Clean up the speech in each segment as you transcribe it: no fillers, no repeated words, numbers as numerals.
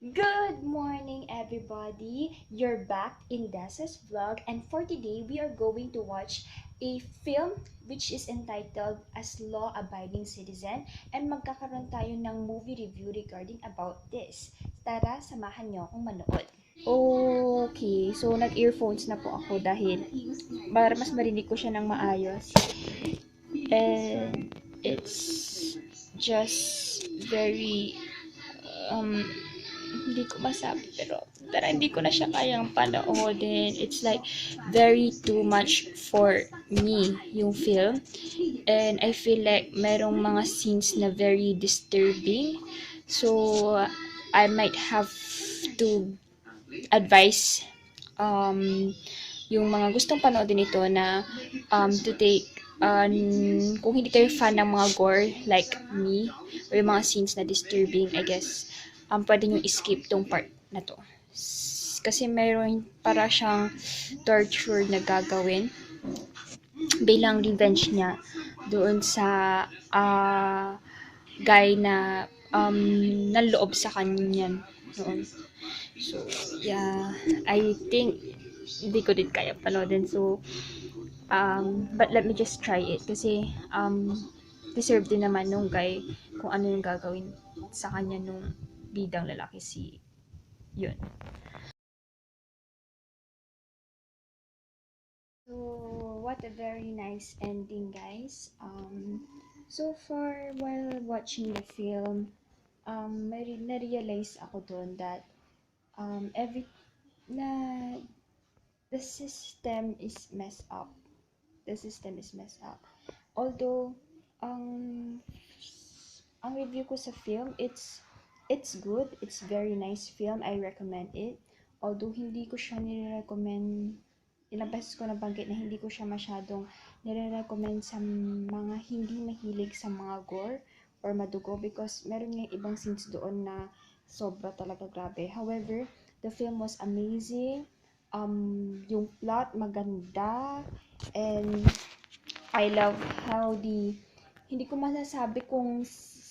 Good morning, everybody. You're back in Desa's vlog, and for today, we are going to watch a film which is entitled As Law-Abiding Citizen, and magkakaroon tayo ng movie review regarding about this. Tara, samahan niyo akong manood. Okay, so nag-earphones na po ako dahil para mas marinig ko siya ng maayos. And it's just very hindi ko masabi pero hindi ko na siya kayang panoodin. It's like very too much for me yung film, and I feel like merong mga scenes na very disturbing, so I might have to advise yung mga gustong panoodin ito na to take kung hindi kayo fan ng mga gore like me or yung mga scenes na disturbing, I guess pwede nyo skip tong part na to. Kasi meron para siyang torture na gagawin bilang revenge niya doon sa guy na nanloob sa kanya noon. So, yeah, I think hindi ko din kaya panoodin. So, but let me just try it kasi deserve din naman nung guy kung ano yung gagawin sa kanya nung bidang lalaki si yun. So, what a very nice ending, guys. So far, while watching the film, na-realize ako doon that every na the system is messed up. The system is messed up. Although, ang review ko sa film, it's good. It's very nice film. I recommend it. Although hindi ko siya nire-recommend, ilang beses ko nabanggit na hindi ko siya masyadong nire-recommend sa mga hindi mahilig sa mga gore or madugo, because meron nga ibang scenes doon na sobra talaga grabe. However, the film was amazing. Yung plot maganda, and I love how hindi ko masasabi kung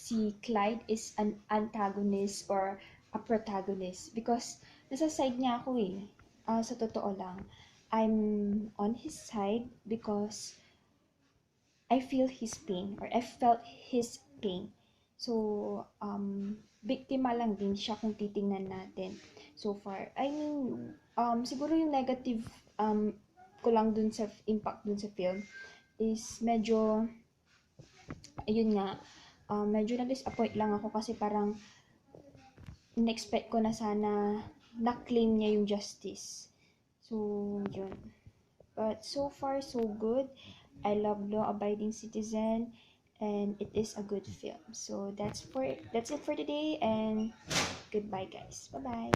si Clyde is an antagonist or a protagonist, because nasa side niya ako eh. Sa totoo lang, I'm on his side because I feel his pain, or I felt his pain. So, biktima lang din siya kung titingnan natin so far. I mean, siguro yung negative ko lang dun sa impact dun sa film is medyo, ayun nga, medyo na-disappoint lang ako kasi parang in-expect ko na sana na-claim niya yung justice. So, yun. But so far, so good. I love Law Abiding Citizen, and it is a good film. So that's it for today, and goodbye, guys. Bye bye.